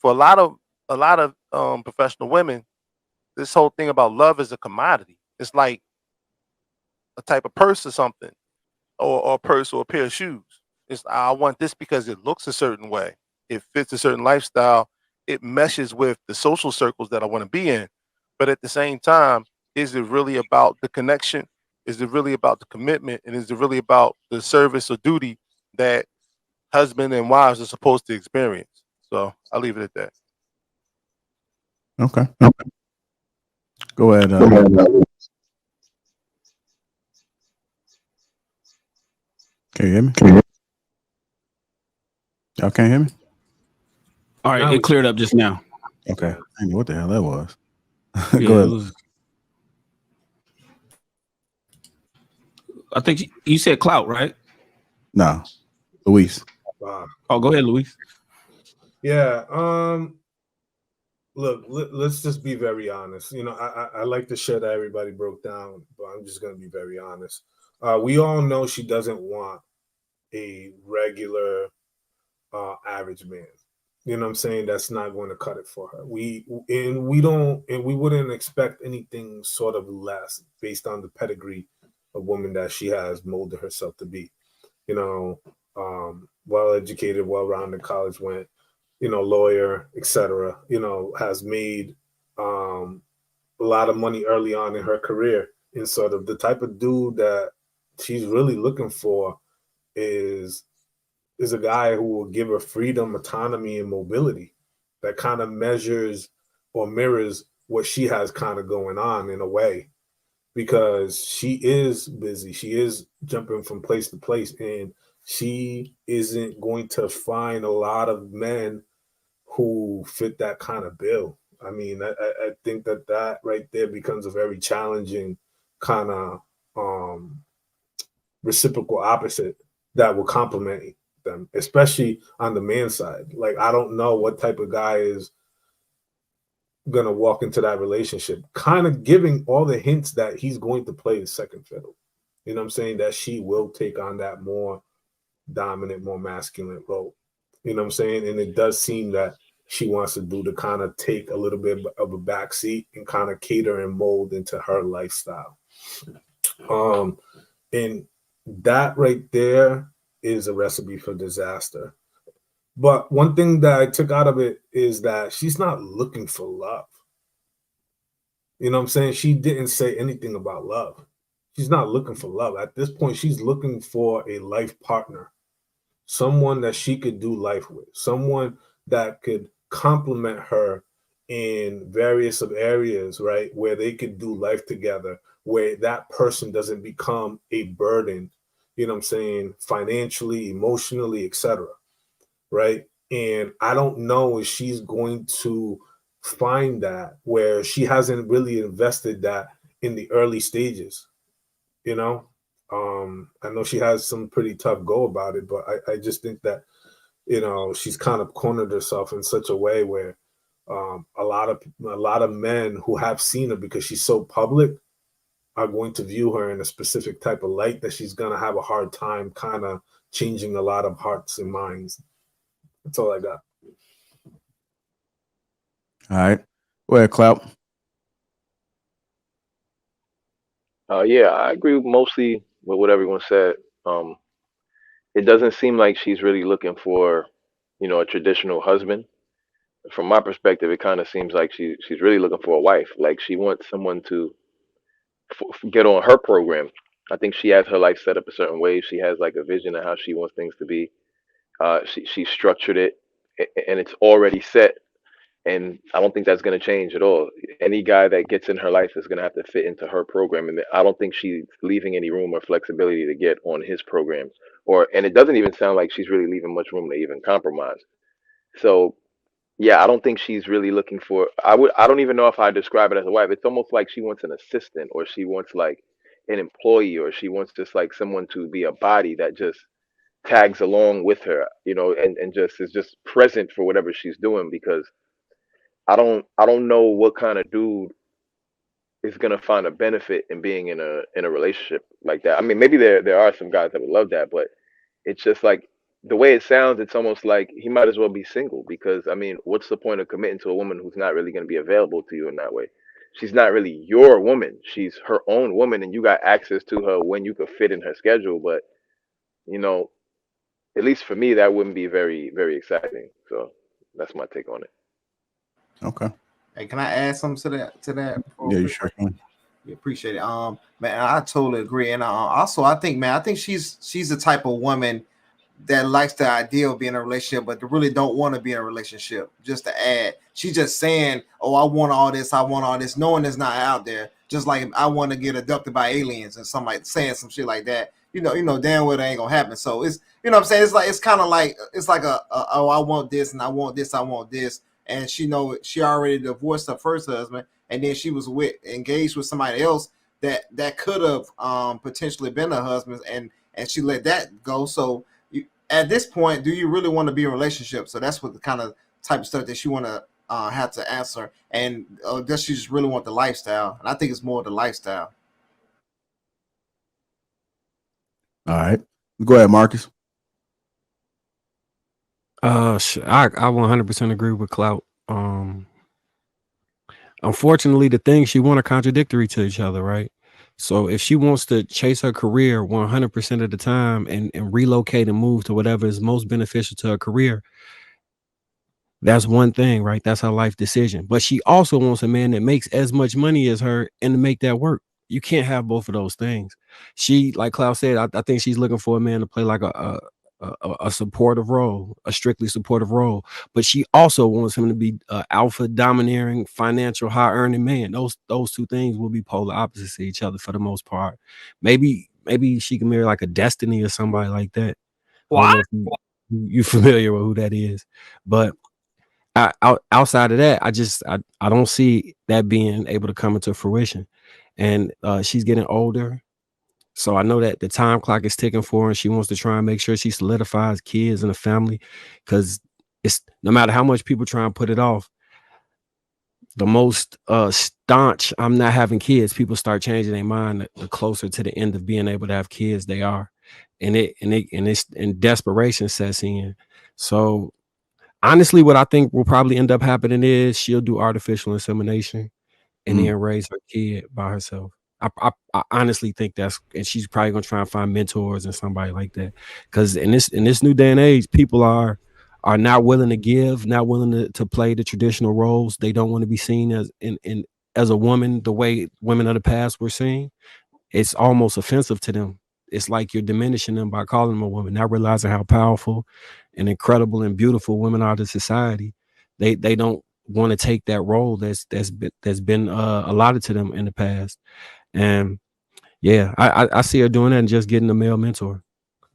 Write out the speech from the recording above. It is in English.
for a lot of professional women, this whole thing about love is a commodity. It's like a type of purse or something, or a purse or a pair of shoes. It's I want this because it looks a certain way. It fits a certain lifestyle. It meshes with the social circles that I want to be in. But at the same time, is it really about the connection? Is it really about the commitment? And is it really about the service or duty that husband and wives are supposed to experience? So I'll leave it at that. Okay. Go ahead. Can you hear me? Y'all can't hear me? All right, it cleared up just now. Okay. I know what the hell that was. Yeah, Go ahead. I think you said clout, right? No, Luis. Oh, go ahead, Luis. Yeah. Look, let's just be very honest. You know, I like the shit that everybody broke down, but I'm just gonna be very honest. We all know she doesn't want a regular average man. You know what I'm saying? That's not going to cut it for her. We wouldn't expect anything sort of less based on the pedigree of woman that she has molded herself to be. You know, well educated, well rounded, college went, you know, lawyer, etc. You know, has made a lot of money early on in her career. And sort of the type of dude that she's really looking for is a guy who will give her freedom, autonomy, and mobility that kind of measures or mirrors what she has kind of going on in a way, because she is busy. She is jumping from place to place, and she isn't going to find a lot of men who fit that kind of bill. I mean, I think that right there becomes a very challenging kind of reciprocal opposite that will complement them, especially on the man side. Like, I don't know what type of guy is gonna walk into that relationship, kind of giving all the hints that he's going to play the second fiddle. You know what I'm saying? That she will take on that more dominant, more masculine role. You know what I'm saying? And it does seem that she wants to do to kind of take a little bit of a backseat and kind of cater and mold into her lifestyle. And that right there is a recipe for disaster. But one thing that I took out of it is that she's not looking for love. You know what I'm saying? She didn't say anything about love. She's not looking for love. At this point, she's looking for a life partner, someone that she could do life with, someone that could complement her in various of areas, right? Where they could do life together, where that person doesn't become a burden, you know what I'm saying, financially, emotionally, etc. Right? And I don't know if she's going to find that where she hasn't really invested that in the early stages, you know. I know she has some pretty tough go about it, but I just think that, you know, she's kind of cornered herself in such a way where a lot of men who have seen her because she's so public are going to view her in a specific type of light that she's going to have a hard time kind of changing a lot of hearts and minds. That's all I got. All right. Go ahead, Clout. Yeah, I agree mostly with what everyone said. Um, it doesn't seem like she's really looking for, you know, a traditional husband. From my perspective, it kind of seems like she's really looking for a wife. Like she wants someone to get on her program. I think she has her life set up a certain way. She has like a vision of how she wants things to be. She structured it, and it's already set. And I don't think that's going to change at all. Any guy that gets in her life is going to have to fit into her program, and I don't think she's leaving any room or flexibility to get on his program. And it doesn't even sound like she's really leaving much room to even compromise. So yeah, I don't think she's really looking for. I don't even know if I describe it as a wife. It's almost like she wants an assistant, or she wants like an employee, or she wants just like someone to be a body that just tags along with her, you know, and just is just present for whatever she's doing. Because I don't know what kind of dude is gonna find a benefit in being in a relationship like that. I mean, maybe there are some guys that would love that, but it's just like the way it sounds, it's almost like he might as well be single, because I mean, what's the point of committing to a woman who's not really going to be available to you in that way? She's not really your woman. She's her own woman, and you got access to her when you could fit in her schedule. But you know, at least for me, that wouldn't be very, very exciting. So that's my take on it. Okay. Hey, can I add something to that? Yeah, you sure can. Yeah, appreciate it. Man, I totally agree. And also, I think she's the type of woman that likes the idea of being in a relationship, but really don't want to be in a relationship. Just to add, she's just saying, "Oh, I want all this," knowing it's not out there. Just like I want to get abducted by aliens and something, like saying some shit like that. You know, damn well it ain't gonna happen. So it's, you know what I'm saying? It's kind of like oh, I want this and I want this. And she already divorced her first husband, and then she was engaged with somebody else that could have potentially been her husband, and she let that go. So at this point, do you really want to be in a relationship? So that's what the kind of type of stuff that she want to have to answer. And does she just really want the lifestyle? And I think it's more the lifestyle. All right. Go ahead, Marcus. I 100% agree with Clout. Unfortunately, the things she want are contradictory to each other, right? So if she wants to chase her career 100% of the time and relocate and move to whatever is most beneficial to her career, that's one thing, right? That's her life decision. But she also wants a man that makes as much money as her and to make that work. You can't have both of those things. She, like Klaus said, I think she's looking for a man to play like a supportive role, a strictly supportive role. But she also wants him to be alpha, domineering, financial, high earning man. Those two things will be polar opposites to each other for the most part. Maybe she can marry like a Destiny or somebody like that. What? You familiar with who that is? But outside of that, I don't see that being able to come into fruition. And she's getting older, so I know that the time clock is ticking for her, and she wants to try and make sure she solidifies kids and a family, because it's no matter how much people try and put it off, the most staunch I'm not having kids, people start changing their mind the closer to the end of being able to have kids they are, and desperation sets in. So honestly, what I think will probably end up happening is she'll do artificial insemination and then raise her kid by herself. I honestly think and she's probably gonna try and find mentors and somebody like that, because in this new day and age, people are not willing to give, not willing to play the traditional roles. They don't want to be seen as a woman the way women of the past were seen. It's almost offensive to them. It's like you're diminishing them by calling them a woman, not realizing how powerful and incredible and beautiful women are to society. They don't want to take that role that's been allotted to them in the past. And yeah, I see her doing that and just getting a male mentor.